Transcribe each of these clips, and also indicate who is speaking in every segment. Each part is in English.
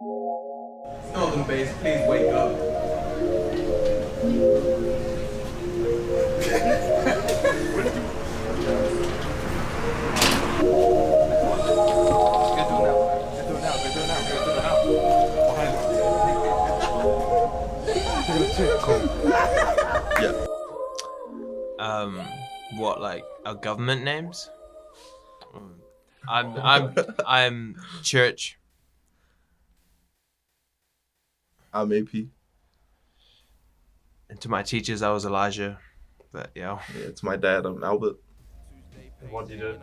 Speaker 1: Northern Base, please wake up.
Speaker 2: Yeah.
Speaker 3: What, like our government names? I'm Church.
Speaker 2: I'm AP.
Speaker 3: And to my teachers, I was Elijah. But yeah.
Speaker 2: Yeah, it's my dad. I'm Albert.
Speaker 4: What do you do?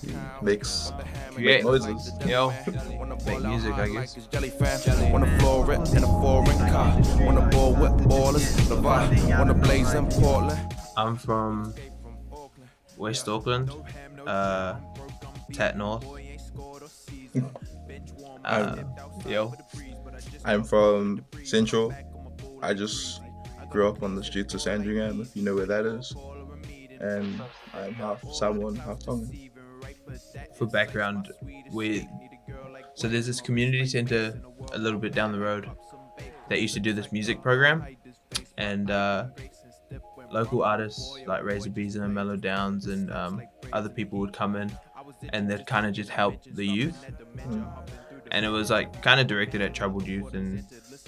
Speaker 2: He makes
Speaker 3: Create.
Speaker 2: noises.
Speaker 3: Yo, make music, I guess.
Speaker 5: Wanna floor it in a foreign car. Wanna ball with ballers. Wanna blaze in Portland.
Speaker 3: I'm from West Auckland, Tat North. Yo.
Speaker 2: I'm from Central. I just grew up on the streets of Sandringham, if you know where that is. And I'm half Samoan, half Tongan.
Speaker 3: For background, so there's this community center a little bit down the road that used to do this music program, and local artists like Razor Bees and Mellow Downs and other people would come in, and they'd kind of just help the youth. And it was like kind of directed at troubled youth, and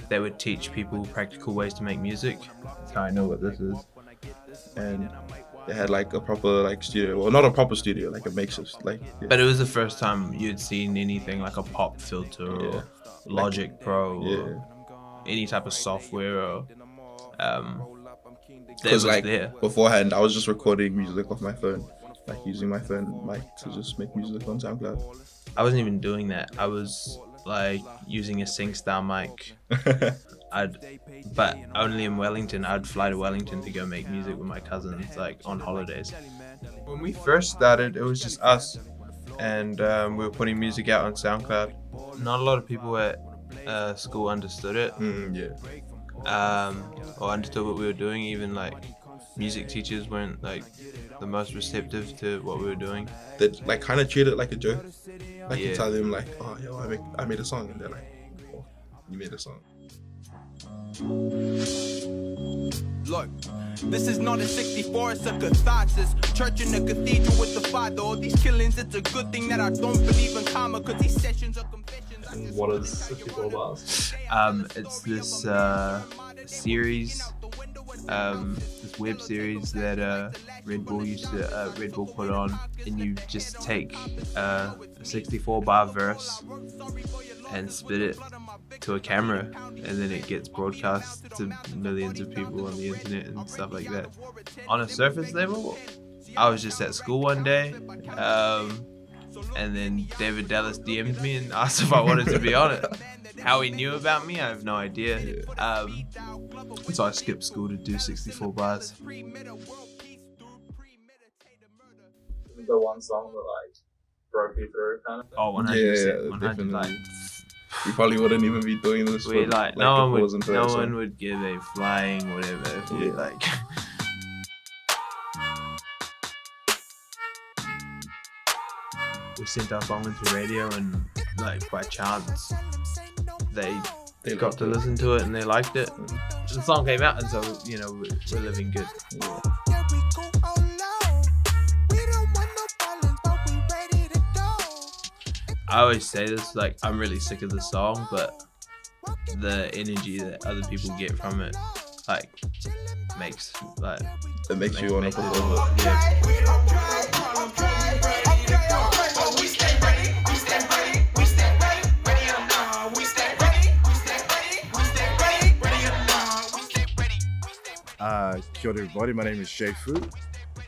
Speaker 3: they would teach people practical ways to make music. That's how I know what this is.
Speaker 2: And they had like a proper like studio, well, not a proper studio, like a makeshift, like. Yeah.
Speaker 3: But it was the first time you'd seen anything like a pop filter or Logic Pro or any type of software or
Speaker 2: Because like beforehand, I was just recording music off my phone, like using my phone mic to just make music on SoundCloud.
Speaker 3: I wasn't even doing that. I was like using a SingStar mic. But only in Wellington. I'd fly to Wellington to go make music with my cousins, like on holidays. When we first started, it was just us, and we were putting music out on SoundCloud. Not a lot of people at school understood it. Or understood what we were doing. Even like music teachers weren't like the most receptive to what we were doing.
Speaker 2: They like kind of treat it like a joke. Like you tell them like, oh yo, I made a song, and they're like, oh, you made a song.
Speaker 5: Look, this is not a 64, it's a catharsis. Church in the cathedral with the father. All these killings, it's a good thing that I don't believe in karma, cause these sessions are confessions.
Speaker 4: And what is 64 bars?
Speaker 3: It's this series, this web series that Red Bull put on, and you just take a 64 bar verse and spit it to a camera, and then it gets broadcast to millions of people on the internet and stuff like that. On a surface level, I was just at school one day, and then David Dallas DM'd me and asked if I wanted to be on it. How he knew about me, I have no idea. So I skipped school to do 64 bars.
Speaker 4: The one song that like broke you through, kind of.
Speaker 3: Oh, 100%.
Speaker 2: Yeah,
Speaker 3: 100%.
Speaker 2: definitely.
Speaker 3: Like,
Speaker 2: We probably wouldn't even be doing this.
Speaker 3: we
Speaker 2: for,
Speaker 3: like no
Speaker 2: a pause and prayer
Speaker 3: one
Speaker 2: song.
Speaker 3: would give a flying whatever if we like. We sent our song into radio, and like by chance they got to listen to it and they liked it. The song came out, and so we're living good.
Speaker 2: Yeah.
Speaker 3: I always say this, like, I'm really sick of the song, but the energy that other people get from it, like, makes
Speaker 2: you want to perform it.
Speaker 3: Yeah.
Speaker 6: Kia ora everybody, my name is Jay Fu.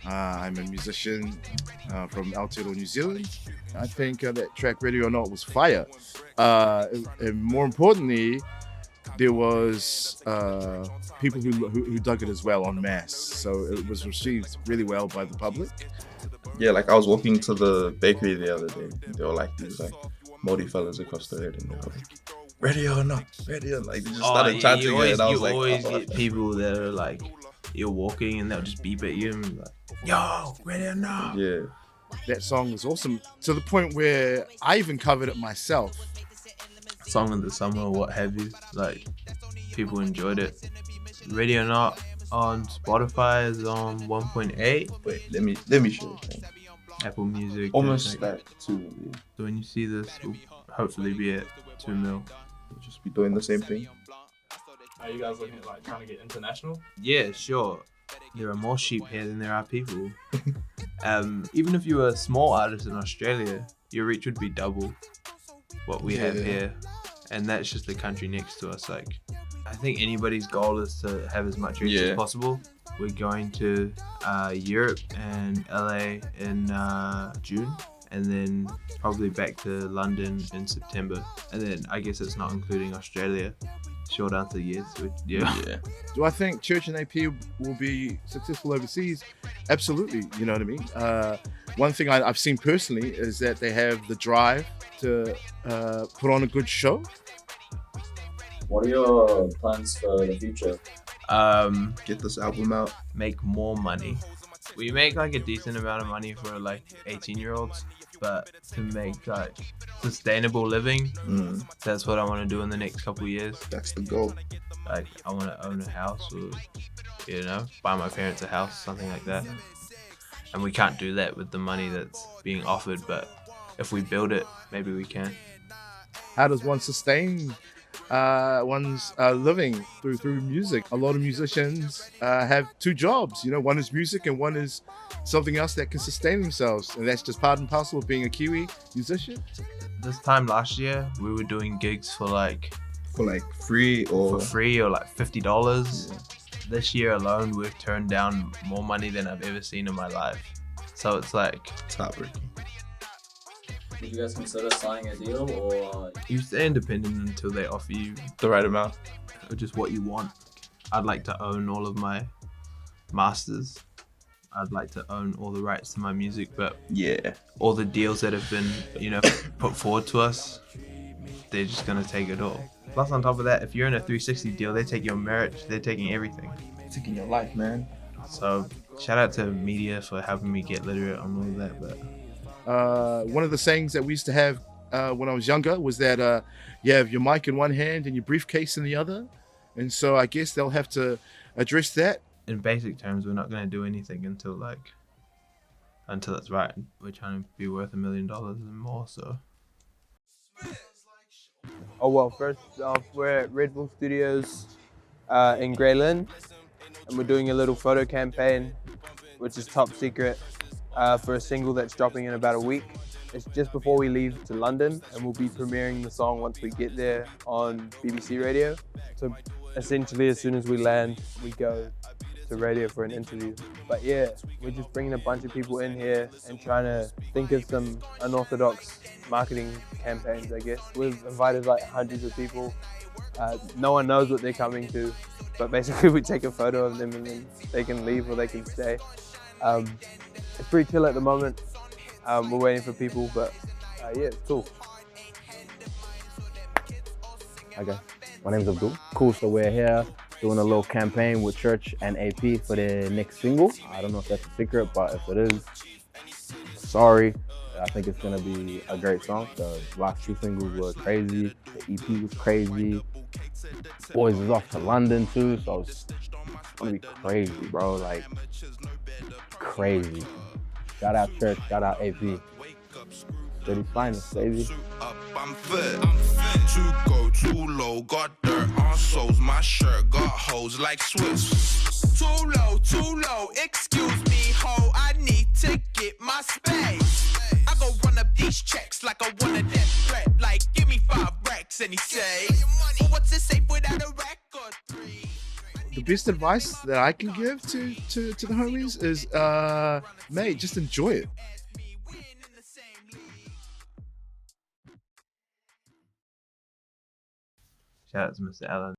Speaker 6: I'm a musician from Aotearoa, New Zealand. I think that track Ready or Not was fire. And more importantly, there was people who dug it as well en masse. So it was received really well by the public.
Speaker 2: Yeah, like I was walking to the bakery the other day. They were like these like Māori fellas across the road, and they were like, "Ready or not, ready or not." Like they just started chanting it, and I was like,
Speaker 3: always get people that are like, you're walking and they'll just beep at you and be like, "Yo, ready or not?"
Speaker 2: Yeah.
Speaker 6: that song was awesome to the point where I even covered it myself.
Speaker 3: Song of the summer or what have you. Like, people enjoyed it. Ready or Not on Spotify is on 1.8.
Speaker 2: Wait, let me show you.
Speaker 3: Apple Music.
Speaker 2: Almost
Speaker 3: is
Speaker 2: like 2 million.
Speaker 3: So when you see this, we'll hopefully be at 2 mil.
Speaker 2: We'll just be doing the same thing.
Speaker 1: Are you guys looking at like trying to get international?
Speaker 3: Yeah, sure. There are more sheep here than there are people. Even if you were a small artist in Australia, your reach would be double what we have here. And that's just the country next to us. Like, I think anybody's goal is to have as much reach as possible. We're going to Europe and LA in June, and then probably back to London in September. And then I guess it's not including Australia. Short answer, yes. Yeah.
Speaker 6: Do I think Church and AP will be successful overseas? Absolutely, you know what I mean? One thing I've seen personally is that they have the drive to put on a good show.
Speaker 4: What are your plans for the future?
Speaker 2: Get this album out.
Speaker 3: Make more money. We make like a decent amount of money for like 18-year-olds, but to make like sustainable living, that's what I want to do in the next couple of years.
Speaker 2: That's the goal.
Speaker 3: Like, I want to own a house, or buy my parents a house, something like that. And we can't do that with the money that's being offered, but if we build it, maybe we can.
Speaker 6: How does one sustain one's living through music? A lot of musicians have 2 jobs. One is music and one is something else that can sustain themselves, and that's just part and parcel of being a Kiwi musician.
Speaker 3: This time last year, we were doing gigs for
Speaker 2: free or
Speaker 3: like $50. This year alone, we've turned down more money than I've ever seen in my life. So it's like,
Speaker 2: it's heartbreaking.
Speaker 4: Would you guys consider signing a deal, or
Speaker 3: you stay independent until they offer you
Speaker 2: the right amount,
Speaker 3: or just what you want. I'd like to own all of my masters. I'd like to own all the rights to my music, but all the deals that have been, put forward to us, they're just gonna take it all. Plus, on top of that, if you're in a 360 deal, they take your marriage, they're taking everything.
Speaker 2: They're taking your life, man.
Speaker 3: So, shout out to media for helping me get literate on all of that. But
Speaker 6: one of the sayings that we used to have when I was younger was that you have your mic in one hand and your briefcase in the other, and so I guess they'll have to address that.
Speaker 3: In basic terms, we're not going to do anything until it's right. We're trying to be worth $1 million and more, so.
Speaker 7: Oh, well, first off, we're at Red Bull Studios in Grey Lynn, and we're doing a little photo campaign, which is top secret, for a single that's dropping in about a week. It's just before we leave to London, and we'll be premiering the song once we get there on BBC Radio. So essentially, as soon as we land, we go to radio for an interview. But yeah, we're just bringing a bunch of people in here and trying to think of some unorthodox marketing campaigns, I guess. We've invited like hundreds of people. No one knows what they're coming to, but basically we take a photo of them and then they can leave or they can stay. It's pretty chill at the moment. We're waiting for people, but yeah, it's cool.
Speaker 8: Okay, my name is Abdul. Cool, so we're here doing a little campaign with Church and AP for their next single. I don't know if that's a secret, but if it is, sorry. I think it's gonna be a great song. The last 2 singles were crazy. The EP was crazy. Boys is off to London too, so it's gonna be crazy, bro. Like, crazy. Shout out Church, shout out AP. Steady finest, baby.
Speaker 5: I'm fit. Too go, too low, got dirt on soles. My shirt got holes like Swiss. Too low, excuse me, ho. I need to get my space. I go run up these checks like I want a death threat. Like, give me 5 racks, and he say, well, what's it safe without a record? 3.
Speaker 6: The best advice that I can give to the homies is, mate, just enjoy it.
Speaker 3: Shout out to Mr. Allen.